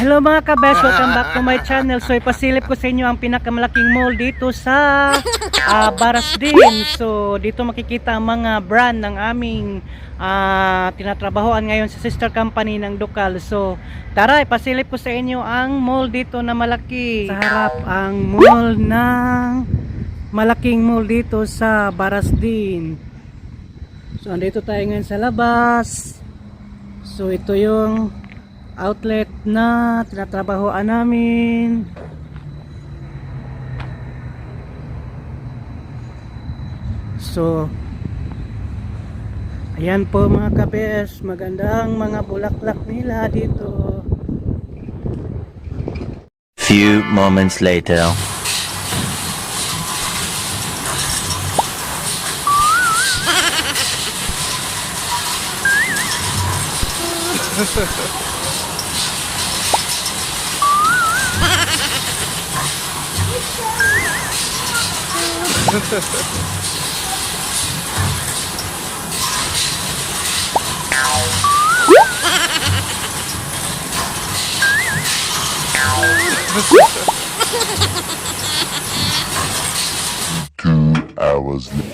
Hello mga kabes, welcome back to my channel. So ipasilip ko sa inyo ang pinakamalaking mall dito sa Barasdin. So dito makikita ang mga brand ng aming tinatrabahoan ngayon sa sister company ng Ducal. So tara, ipasilip ko sa inyo ang mall dito na malaki. Sa harap ang mall ng malaking mall dito sa Barasdin. So andito tayo ngayon sa labas. So ito yung outlet na tinatrabahoan namin. So ayan po mga kabes, magandang mga bulaklak nila dito. Few moments later.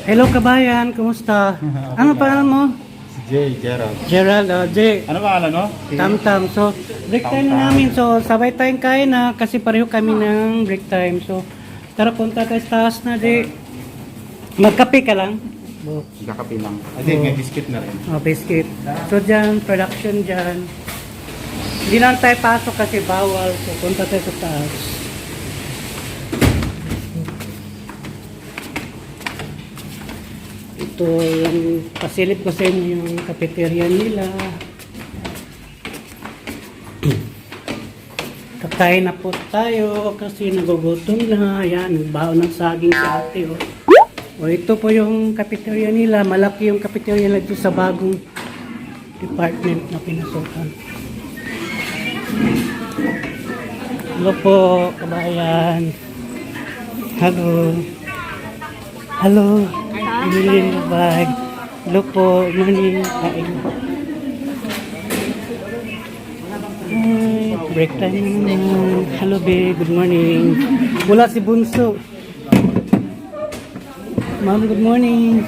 Hello kabayan, kumusta? Ano pangalan mo? Gerald. Gerald, J. Ano pangalan mo? Tam-tam. So, break time na namin. So, sabay tayong kain na kasi pareho kami ng break time. So, tara punta tayo sa taas na, J. Magkape ka lang? Kakapi lang. Adi, may biscuit na rin. Oh, biscuit. So, dyan, production dyan. Hindi lang tayo pasok kasi bawal. So, punta tayo sa taas. Ito yung pasilip ko sa inyo yung cafeteria nila. Kakain na po tayo kasi nagugutom na. Ayan, baon ng saging sa ate. O ito po yung cafeteria nila. Malaki yung cafeteria nila dito sa bagong department na pinasukan. Hello po, kabayan. Hello. Hello. Bilhin na bag. Hello po. Morning. Kain. Hi. Break time naman. Hello, babe. Good morning. Wala si Bunso. Ma'am, good morning.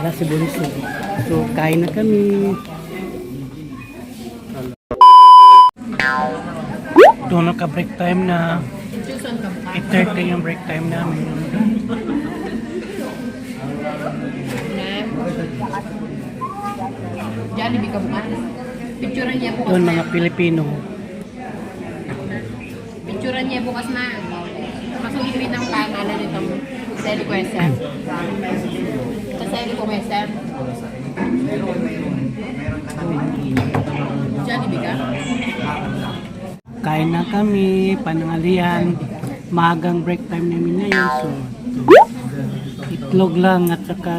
Wala si Bunso. So, kain na kami. Doon naka-break time na. 8:30 yung break time namin. Jollibee ka bukas. Picturean niya bukas Doon na. mga Pilipino. Picturean niya bukas na. Masulipin ng pangalan nitong Sally Quester. Sa Sally Quester. Jollibee ka? Kain na kami, panangalian. Maagang break time namin ngayon. So, itlog lang at saka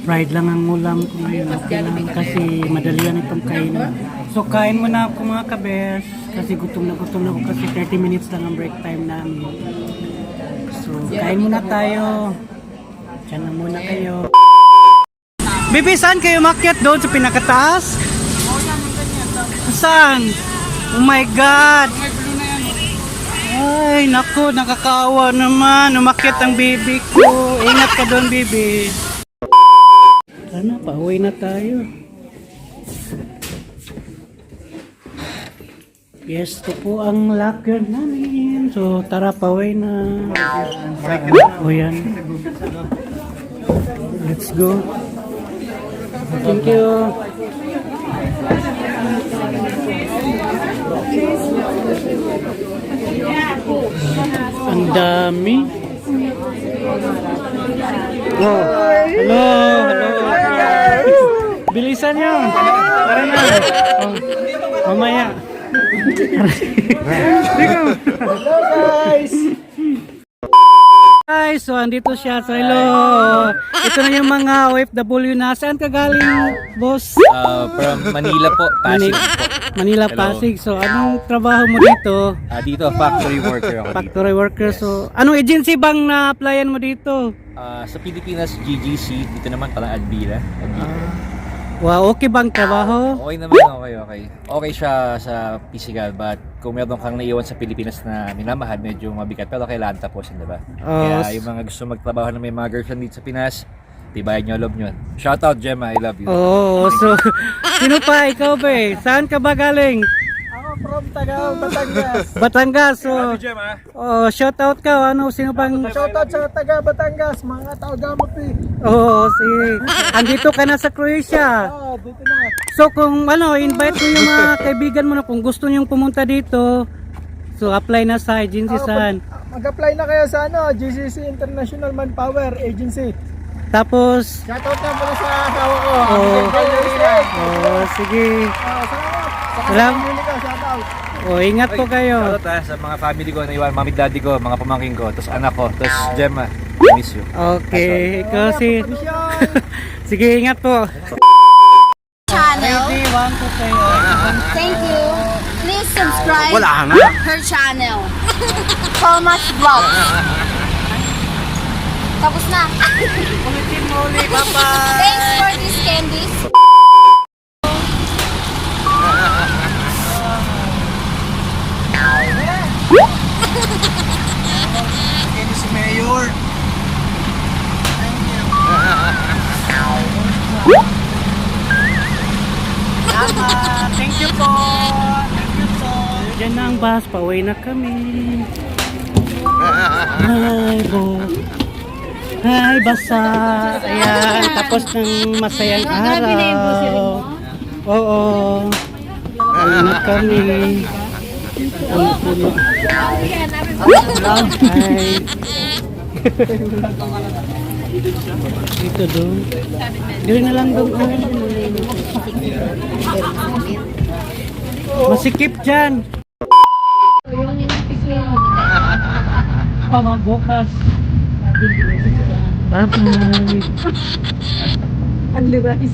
fried lang ang ulam ko ngayon. Okay lang kasi madalian itong kainin. So kain muna ako mga kabes kasi gutom na ako kasi 30 minutes lang ang break time namin. So kain muna tayo. Diyan na muna kayo. Bibi, saan kayo makyat doon sa pinakataas? Saan? Oh my God! Ay, naku, nakakaawa naman. Umakyat ang bibi ko. Ingat ka doon, bibi. Sana, pauwi na tayo. Yes, ito po ang locker namin. So, tara, pauwi na. O yan. Let's go. Thank you. Ang dami. Oh, hello, hello. Bilisan nyo. Tara na. Oh, mamaya. Hello guys. Guys, so andito siya. So hello. Ito na yung mga OFW na. Saan ka galing, boss? From Manila po, Pasig po. Manila, Hello. Pasig. So anong trabaho mo dito? Dito, factory worker ako dito. Factory worker. So anong agency bang na-applyan mo dito? Sa Pilipinas, GGC. Dito naman, parang Adbila. Wow, okay bang trabaho? Okay naman, okay. Okay siya sa physical, but kung meron kang naiwan sa Pilipinas na minamahal, medyo mabigat. Pero kailangan tapusin, diba? Oh, Kaya yung mga gusto magtrabaho na may mga girlfriend dito sa Pinas, tibayan nyo loob nyo. Shoutout, Gemma, I love you. Oh, so sino pa ikaw ba eh? Saan ka ba galing? Ako from Tagaw, Batangas. Batangas. So, Gemma. oh, shout out ka. Ano sino bang Shoutout sa taga Batangas, mga tao gamot eh. Oh, si andito ka na sa Croatia. Oh, dito na. So kung ano, invite mo yung mga kaibigan mo na kung gusto niyo pumunta dito. So apply na sa agency saan. Mag-apply na kayo sa GCC International Manpower Agency. Tapos Shoutout na pala sa asawa ko. oh, sige. Salamat. Sa Salamat. family ko, shoutout. Oh, ingat po kayo. Shoutout sa mga family ko na iwan, mami daddy ko, mga pamangkin ko, tapos anak ko, tapos Gemma, I miss you. Okay, ikaw si sige, ingat po. Channel. Ready, 1, 2, 3. Thank you. Please subscribe her channel. Thomas Vlog. Tapos na. Ulitin mo ulit, bye-bye. Thanks for these candies. Thank you po. Thank you po. Diyan na ang bus, pauwi na kami. Hi, bo. Hi, basa. Ayan, tapos ng masayang araw. Oo. Pauwi na kami. Ang puno. Hi. Dito doon. Dito na lang doon. Masikip dyan. Pamabukas. Bye-bye. Ang lugas.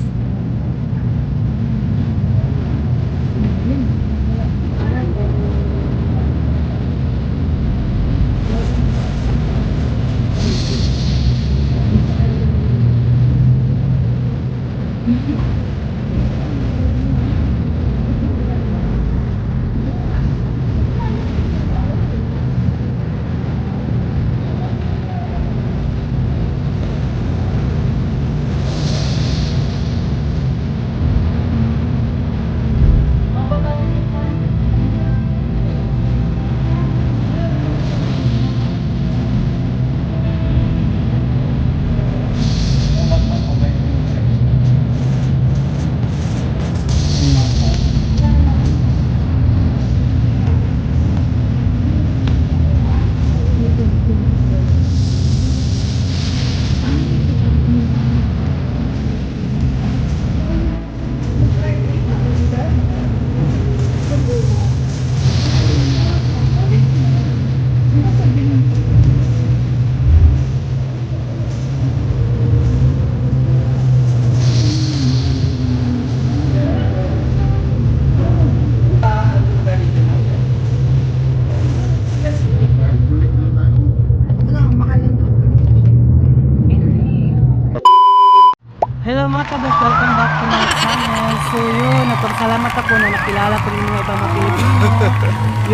Hello mga kabos, welcome back to my channel. So yun, nagpapasalamat ako na nakilala ko rin mga ibang mga Pilipino.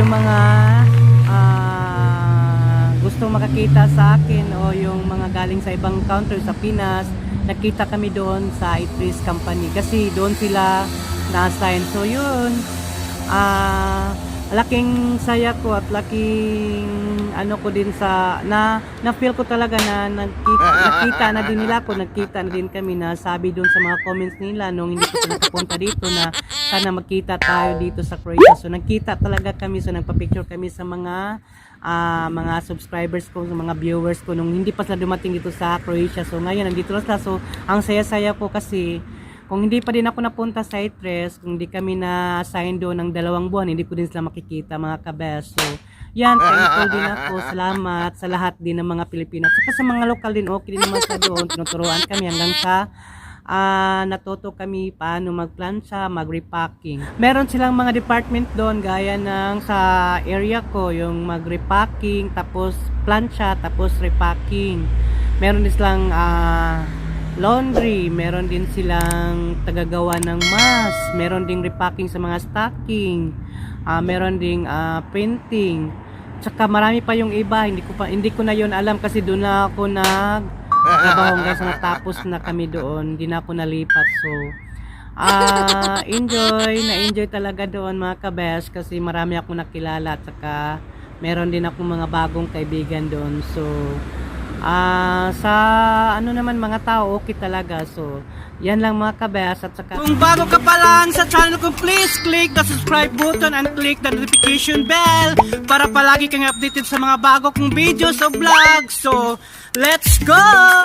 Yung mga gustong makakita sa akin o yung mga galing sa ibang country sa Pinas. Nakita kami doon sa Itris Company kasi doon sila na-assign. So yun, laking saya ko at laking ano ko din sa na-feel ko talaga na nakita na din nila ako, nagkita na din kami na sabi doon sa mga comments nila nung hindi ko sila nakapunta dito na sana magkita tayo dito sa Croatia. So nagkita talaga kami, so nagpa-picture kami sa mga subscribers ko, sa mga viewers ko nung hindi pa sila dumating dito sa Croatia. So ngayon nandito na sila, so ang saya-saya ko kasi kung hindi pa din ako napunta sa Itris, kung hindi kami na-assign doon ng 2 buwan, hindi ko din sila makikita mga kabes. So, yan, thankful din ako. Salamat sa lahat din ng mga Pilipino. Saka sa mga lokal din, okay din naman sa doon. Tinuturuan kami hanggang sa natuto kami paano magplansya, mag-repacking. Meron silang mga department doon, gaya ng sa area ko, yung mag-repacking, tapos plansya, tapos repacking. Meron din silang laundry, meron din silang tagagawa ng mask, meron ding repacking sa mga stocking, meron ding painting. Tsaka marami pa yung iba, hindi ko na yon alam kasi doon na ako trabaho hanggang sa natapos na kami doon, hindi na ako nalipat. So enjoy talaga doon mga kabes kasi marami akong nakilala at saka meron din akong mga bagong kaibigan doon. So sa ano naman mga tao, okay talaga. So yan lang mga kabes. At saka kung bago ka pa lang sa channel ko, please click the subscribe button and click the notification bell para palagi kang updated sa mga bago kong videos o vlogs. So let's go!